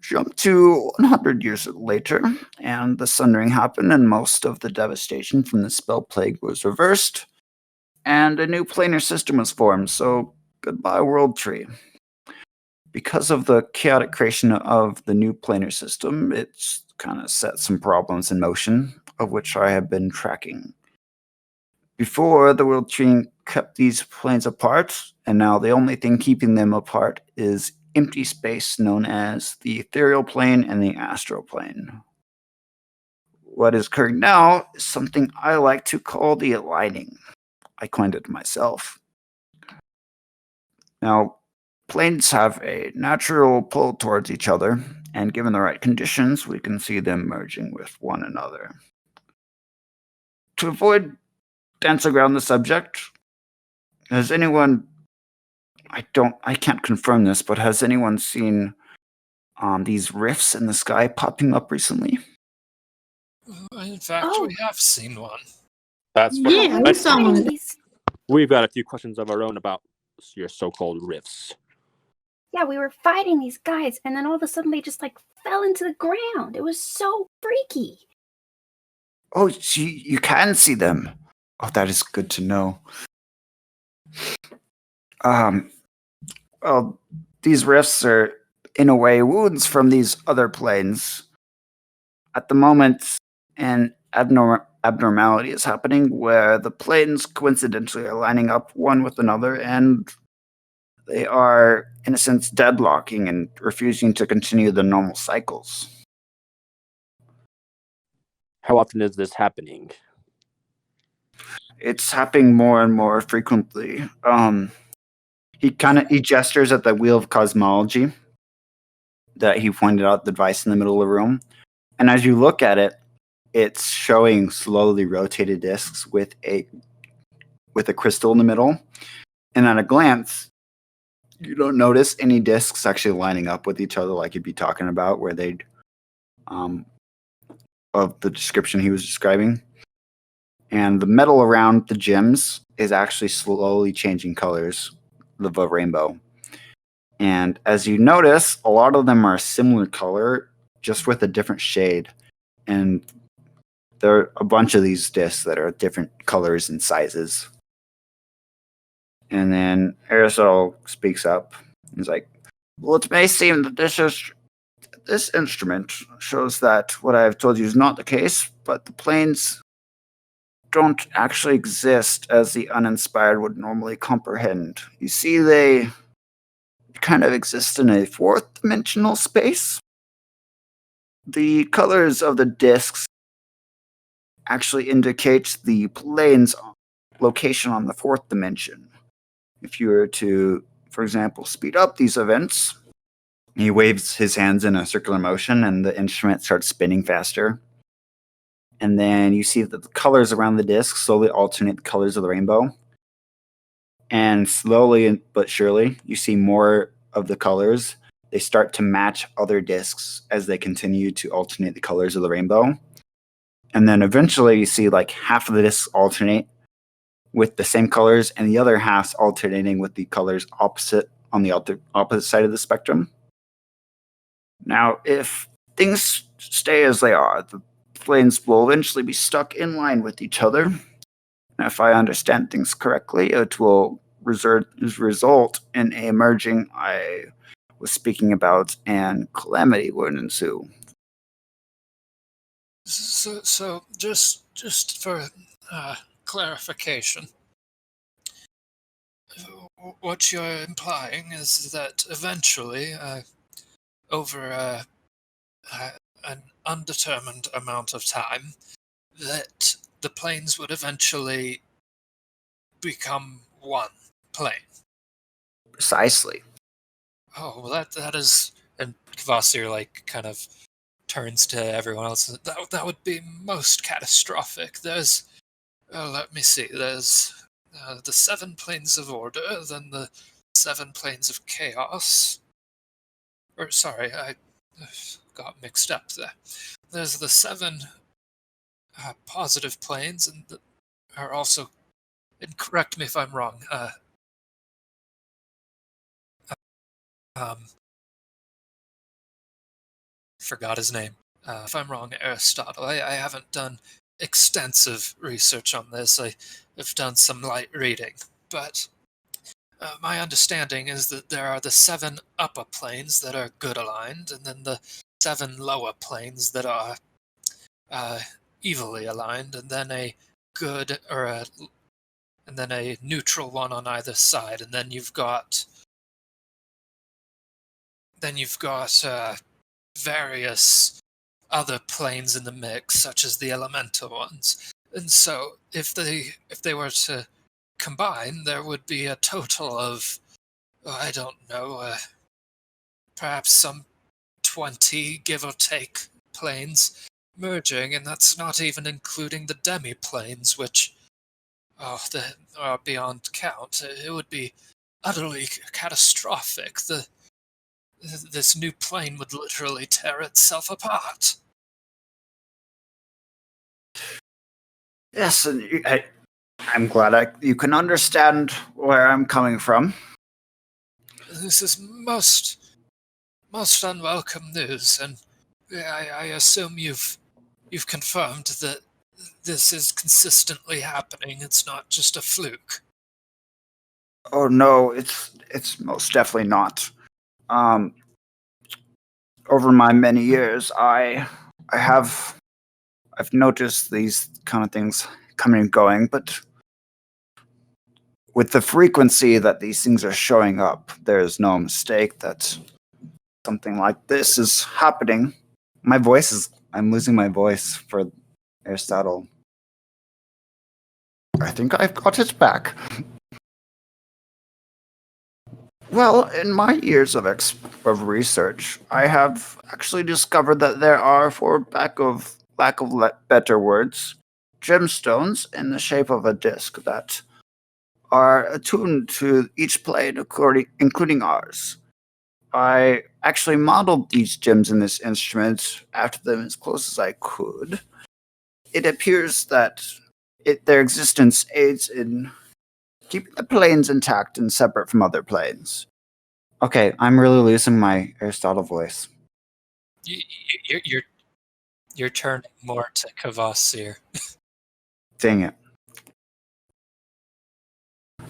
Jump to 100 years later, and the Sundering happened, and most of the devastation from the spell plague was reversed, and a new planar system was formed, so goodbye World Tree. Because of the chaotic creation of the new planar system, it's kind of set some problems in motion, of which I have been tracking. Before, the World Tree kept these planes apart, and now the only thing keeping them apart is empty space known as the ethereal plane and the astral plane. What is occurring now is something I like to call the aligning. I coined it myself. Now, planes have a natural pull towards each other, and given the right conditions, we can see them merging with one another. To avoid dancing around the subject, has anyone, I can't confirm this, but has anyone seen these rifts in the sky popping up recently? In fact, we have seen one. That's what Yeah, we saw one. we've got a few questions of our own about your so-called rifts. Yeah, we were fighting these guys, and then all of a sudden they just like fell into the ground. It was so freaky. Oh, you can see them. Oh, that is good to know. Well, these rifts are, in a way, wounds from these other planes. At the moment, an abnormality is happening where the planes coincidentally are lining up one with another, and they are, in a sense, deadlocking and refusing to continue the normal cycles. How often is this happening? It's happening more and more frequently. He gestures at the wheel of cosmology that he pointed out the device in the middle of the room. And as you look at it, it's showing slowly rotated discs with a crystal in the middle. And at a glance, you don't notice any discs actually lining up with each other like you'd be talking about, where they'd of the description he was describing. And the metal around the gems is actually slowly changing colors of a rainbow. And as you notice, a lot of them are a similar color, just with a different shade. And there are a bunch of these discs that are different colors and sizes. And then Aerosol speaks up. He's like, well, it may seem that this instrument shows that what I have told you is not the case, but the planes don't actually exist as the uninspired would normally comprehend. You see, they kind of exist in a fourth dimensional space. The colors of the discs actually indicate the plane's location on the fourth dimension. If you were to, for example, speed up these events, he waves his hands in a circular motion and the instrument starts spinning faster. And then you see that the colors around the disc slowly alternate the colors of the rainbow. And slowly but surely, you see more of the colors. They start to match other discs as they continue to alternate the colors of the rainbow. And then eventually you see like half of the discs alternate with the same colors and the other half's alternating with the colors opposite on the opposite side of the spectrum. Now, if things stay as they are. The planes will eventually be stuck in line with each other. And if I understand things correctly, it will result in a merging I was speaking about, and calamity would ensue. So just for clarification, what you're implying is that eventually, over an undetermined amount of time, that the planes would eventually become one plane. Precisely. Oh, well, that is, and Kvasir kind of turns to everyone else. That would be most catastrophic. There's, let me see. There's the 7 planes of order, then the 7 planes of chaos. Or sorry, I got mixed up there. There's the 7 positive planes, and are also. And correct me if I'm wrong. Forgot his name. If I'm wrong, Aristotle. I haven't done extensive research on this. I have done some light reading, but my understanding is that there are the 7 upper planes that are good aligned, and then the 7 lower planes that are evilly aligned, and then a good and then a neutral one on either side, and then you've got various other planes in the mix, such as the elemental ones. And so, if they were to combine, there would be a total of, I don't know, perhaps some 20, give or take, planes merging, and that's not even including the demi-planes, which are beyond count. It would be utterly catastrophic. This new plane would literally tear itself apart. Yes, and I'm glad you can understand where I'm coming from. This is most unwelcome news, and I assume you've confirmed that this is consistently happening. It's not just a fluke. Oh no, it's most definitely not. Over my many years, I've noticed these kind of things coming and going, but with the frequency that these things are showing up, there's no mistake that something like this is happening. I'm losing my voice for Aristotle. I think I've got it back. Well, in my years of research, I have actually discovered that there are, for lack of better words, gemstones in the shape of a disc that are attuned to each plane, including ours. I actually modeled these gems in this instrument after them as close as I could. It appears that their existence aids in keeping the planes intact and separate from other planes. Okay, I'm really losing my Aristotle voice. You're turning more to Kvasir. Dang it.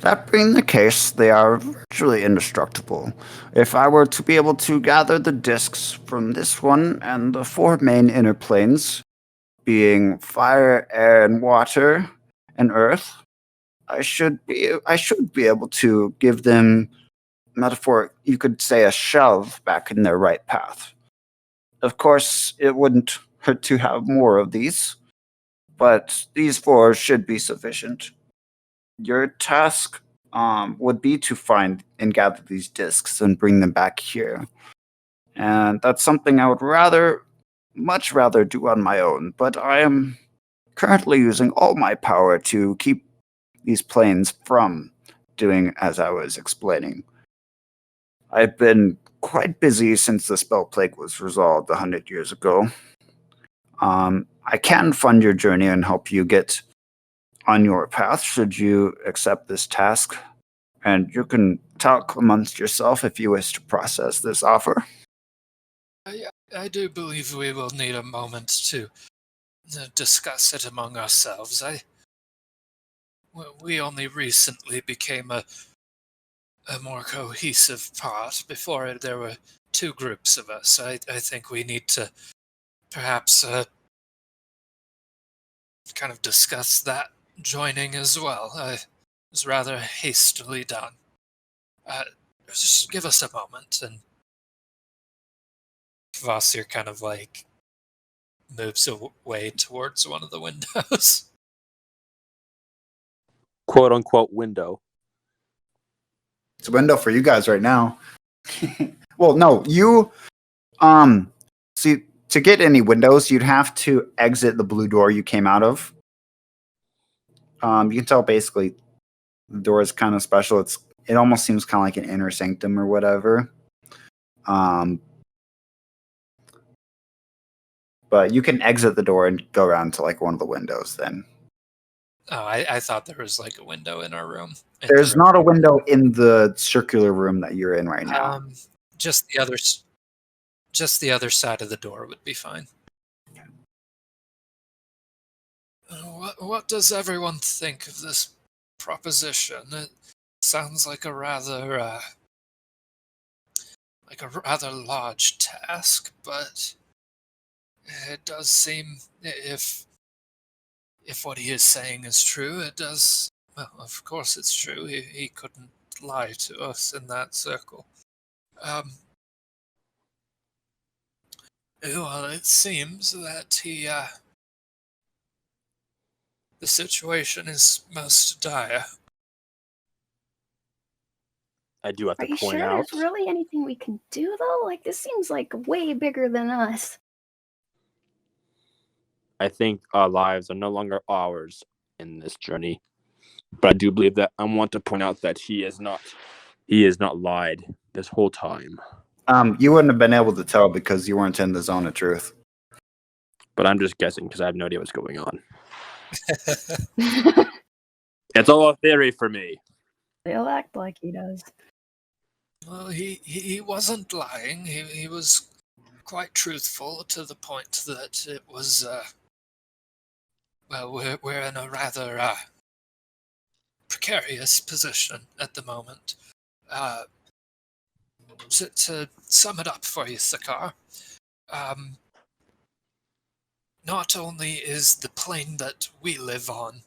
That being the case, they are virtually indestructible. If I were to be able to gather the discs from this one and the 4 main inner planes, being fire, air, and water, and earth, I should be able to give them, metaphor, you could say, a shove back in their right path. Of course, it wouldn't hurt to have more of these, but these 4 should be sufficient. Your task would be to find and gather these discs and bring them back here. And that's something I would much rather do on my own, but I am currently using all my power to keep these planes from doing as I was explaining. I've been quite busy since the spell plague was resolved 100 years ago. I can fund your journey and help you get on your path should you accept this task, and you can talk amongst yourself if you wish to process this offer. I do believe we will need a moment to discuss it among ourselves. We only recently became a more cohesive part. Before there were two groups of us. I think we need to perhaps kind of discuss that joining as well. It was rather hastily done. Just give us a moment, and Kvasir kind of like moves away towards one of the windows. Quote unquote window. It's a window for you guys right now. Well, no, you see, to get any windows, you'd have to exit the blue door you came out of. You can tell basically the door is kind of special. It almost seems kind of like an inner sanctum or whatever. But you can exit the door and go around to like one of the windows then. Oh, I thought there was like a window in our room. There's not a window in the circular room that you're in right now. Just the other side of the door would be fine. What does everyone think of this proposition? It sounds like a rather large task, but it does seem, if what he is saying is true, it does. Well, of course it's true. He couldn't lie to us in that circle. Well, it seems that the situation is most dire. I do have Are to you point sure out. there's really anything we can do, though? Like, this seems like way bigger than us. I think our lives are no longer ours in this journey. But I do believe that I want to point out that he has not lied this whole time. You wouldn't have been able to tell because you weren't in the zone of truth. But I'm just guessing because I have no idea what's going on. It's all a theory for me. They'll act like he does. Well, he wasn't lying. He was quite truthful to the point that it was. Well, we're in a rather precarious position at the moment. To sum it up for you, Sakar, not only is the plane that we live on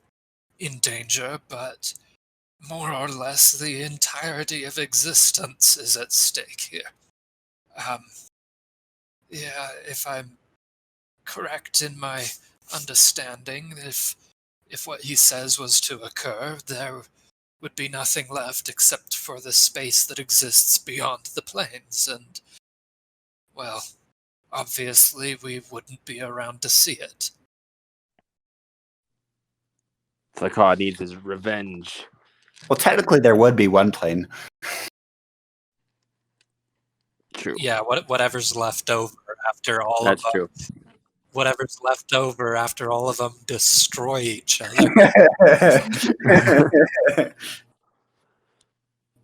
in danger, but more or less the entirety of existence is at stake here. Yeah, if I'm correct in my understanding, if what he says was to occur, there would be nothing left except for the space that exists beyond the planes, and, well, obviously we wouldn't be around to see it. Thakar needs his revenge. Well, technically, there would be one plane. True. Yeah, whatever's left over after all That's of them. true. Whatever's left over after all of them destroy each other.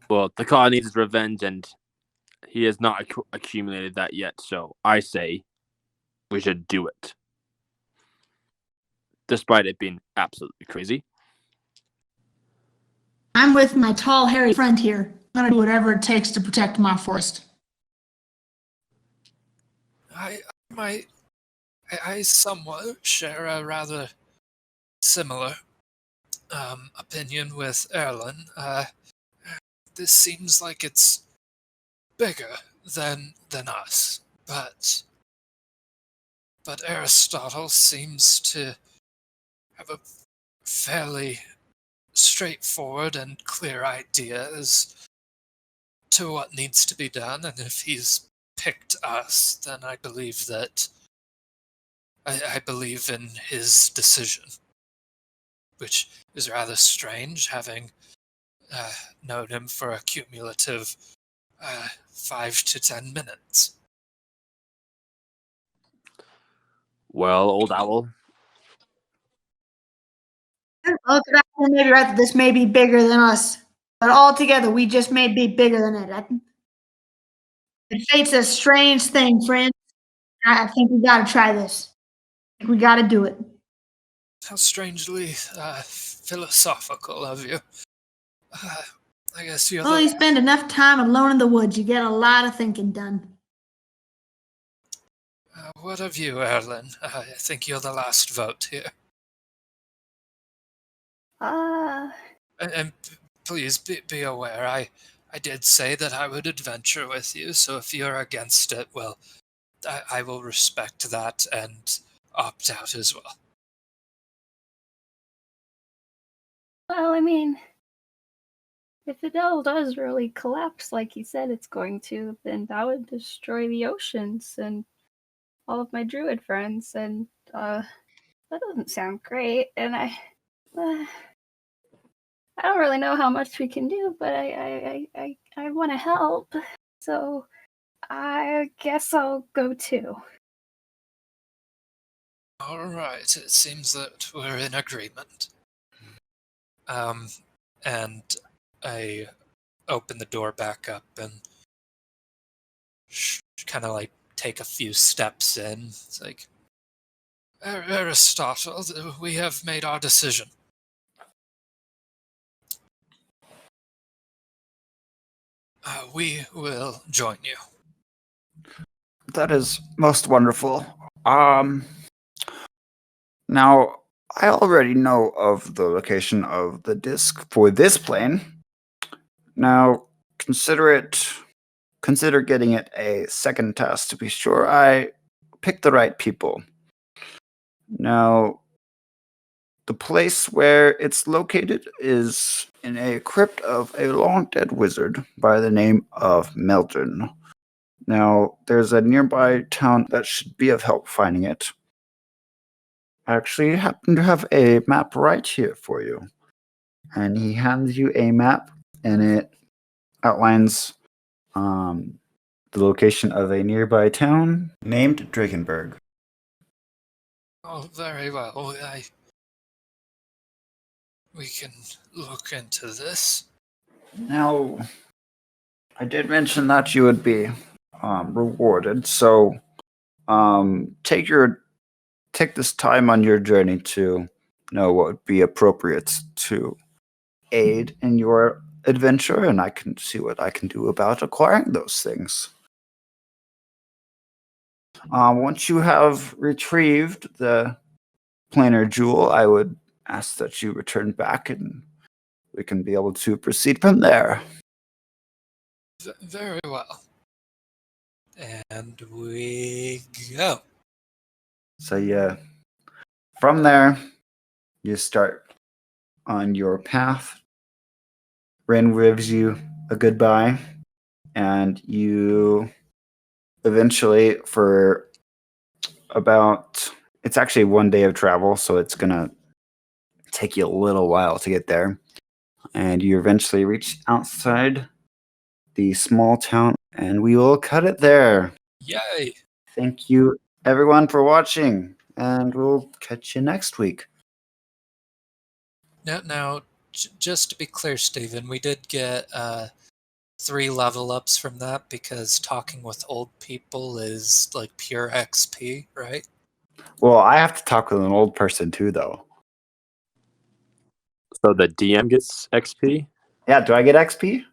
Well, Thakar needs his revenge, and he has not accumulated that yet. So I say we should do it, despite it being absolutely crazy. I'm with my tall, hairy friend here. I'm gonna do whatever it takes to protect my forest. I somewhat share a rather similar opinion with Erlen. This seems like it's bigger than us, but Aristotle seems to have a fairly straightforward and clear idea as to what needs to be done, and if he's picked us, then I believe that I believe in his decision, which is rather strange, having known him for a cumulative 5 to 10 minutes. Well, old owl. Well, you may be right that this may be bigger than us, but altogether we just may be bigger than it. Fate's a strange thing, friends. I think we gotta try this. We gotta do it. How strangely philosophical of you. I guess you're Well, you spend enough time alone in the woods, you get a lot of thinking done. What of you, Erlin? I think you're the last vote here. And please be aware, I did say that I would adventure with you, so if you're against it, well, I will respect that and opt out as well. Well, I mean, if Adele does really collapse like he said it's going to, then that would destroy the oceans and all of my druid friends, and that doesn't sound great. And I don't really know how much we can do, but I want to help, so I guess I'll go too. All right, it seems that we're in agreement. And I open the door back up and kind of like take a few steps in. It's like, Aristotle, we have made our decision. We will join you. That is most wonderful. Now, I already know of the location of the disc for this plane. Now, consider getting it a second test to be sure I pick the right people. Now, the place where it's located is in a crypt of a long-dead wizard by the name of Meldrin. Now, there's a nearby town that should be of help finding it. I actually happen to have a map right here for you. And he hands you a map, and it outlines the location of a nearby town named Drakenberg. Oh, very well. We can look into this. Now, I did mention that you would be rewarded, so take this time on your journey to know what would be appropriate to aid in your adventure, and I can see what I can do about acquiring those things. Once you have retrieved the planar jewel, I would ask that you return back, and we can be able to proceed from there. Very well. And we go. So yeah, from there, you start on your path. Ren waves you a goodbye, and you eventually, for it's actually 1 day of travel, so it's gonna take you a little while to get there. And you eventually reach outside the small town, and we will cut it there. Yay! Thank you, everyone, for watching, and we'll catch you next week. Now, just to be clear, Stephen, we did get 3 level ups from that because talking with old people is like pure XP, right? Well, I have to talk with an old person too, though. So the DM gets XP? Yeah, do I get XP?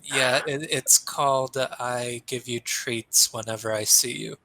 Yeah, it's called I give you treats whenever I see you.